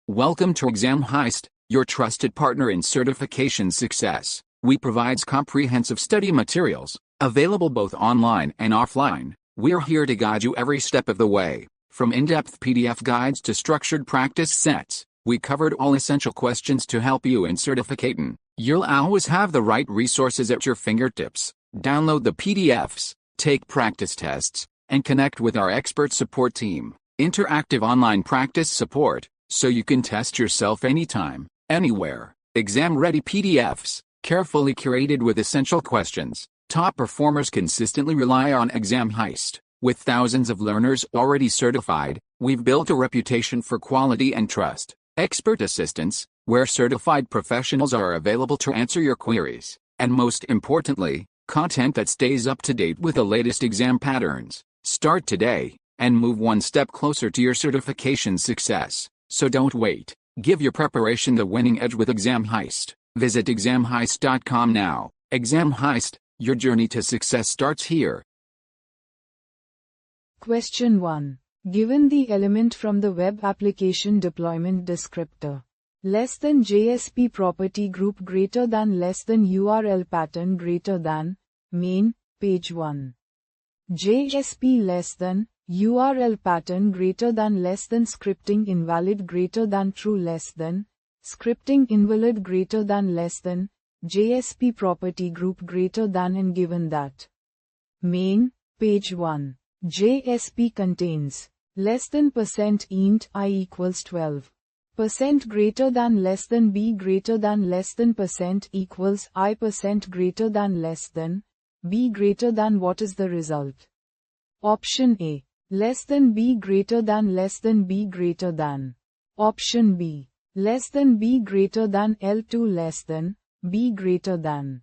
Welcome to Exam Heist, your trusted partner in certification success. We provide comprehensive study materials, available both online and offline. We're here to guide you every step of the way. From in-depth PDF guides to structured practice sets, we covered all essential questions to help you in certificating. You'll always have the right resources at your fingertips. Download the PDFs, take practice tests, and connect with our expert support team. Interactive online practice support, so you can test yourself anytime, anywhere. Exam-ready PDFs, carefully curated with essential questions. Top performers consistently rely on Exam Heist. With thousands of learners already certified, we've built a reputation for quality and trust. Expert assistance, where certified professionals are available to answer your queries. And most importantly, content that stays up to date with the latest exam patterns. Start today, and move one step closer to your certification success. So don't wait. Give your preparation the winning edge with Exam Heist. Visit examheist.com now. Exam Heist, your journey to success starts here. Question 1. Given the element from the web application deployment descriptor, less than JSP property group greater than less than URL pattern greater than, main, page 1. JSP less than, URL pattern greater than less than scripting invalid greater than true less than, scripting invalid greater than less than, JSP property group greater than and given that. Main, page 1. JSP contains less than %int I equals 12. % greater than less than b greater than less than % equals I % greater than less than b greater than. What is the result? Option A. Less than b greater than less than b greater than. Option B. Less than b greater than L2 less than b greater than.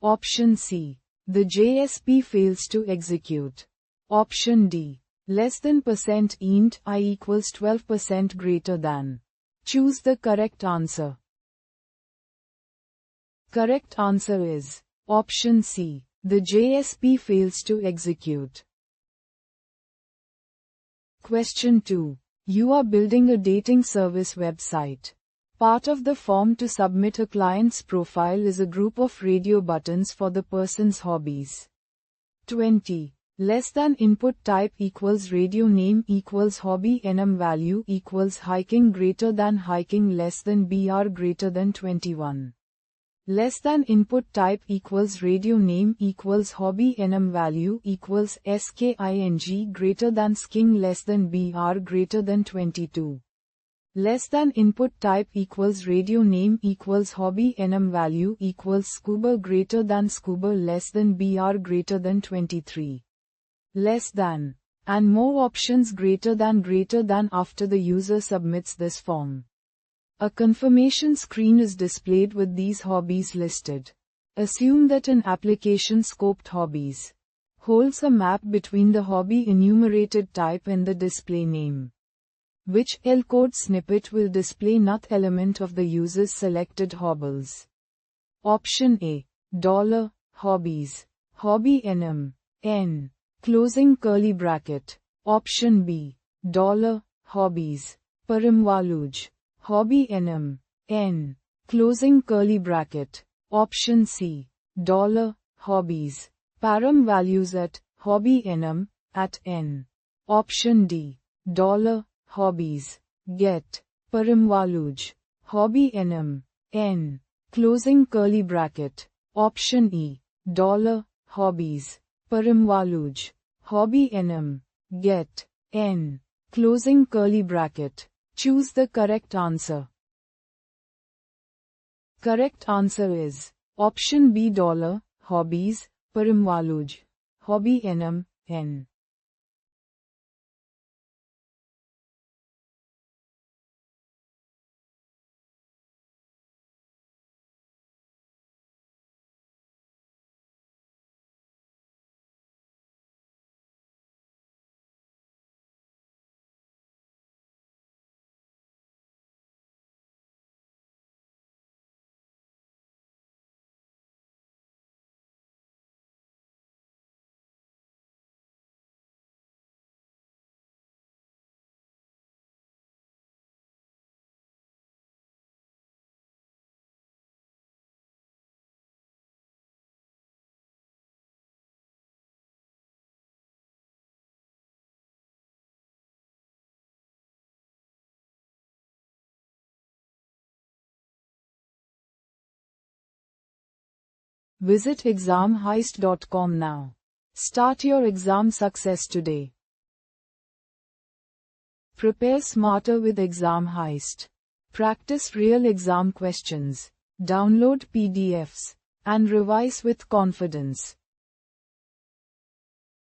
Option C. The JSP fails to execute. Option D. Less than %int I equals 12% greater than. Choose the correct answer. Correct answer is option C. The JSP fails to execute. Question 2. You are building a dating service website. Part of the form to submit a client's profile is a group of radio buttons for the person's hobbies. 20. Less than input type equals radio name equals hobby enum value equals hiking greater than hiking less than br greater than 21. Less than input type equals radio name equals hobby enum value equals sking greater than skiing less than br greater than 22. Less than input type equals radio name equals hobby enum value equals scuba greater than scuba less than br greater than 23. Less than, and more options greater than after the user submits this form. A confirmation screen is displayed with these hobbies listed. Assume that an application scoped hobbies holds a map between the hobby enumerated type and the display name. Which L code snippet will display nth element of the user's selected hobbles? Option A. $hobbies. Hobby enum. N. Closing curly bracket. Option B. $hobbies. Paramvaluj. Hobby enum. N. Closing curly bracket. Option C. $hobbies. Param values at hobby enum at N. Option D. $hobbies. Get. Paramvaluj. Hobby enum. N. Closing curly bracket. Option E. $hobbies. Paramvaluj. Hobby enum. Get. N. Closing curly bracket. Choose the correct answer. Correct answer is option B. $hobbies. Paramvaluj. Hobby enum. N. Visit examheist.com now. Start your exam success today. Prepare smarter with Exam Heist. Practice real exam questions. Download PDFs and revise with confidence.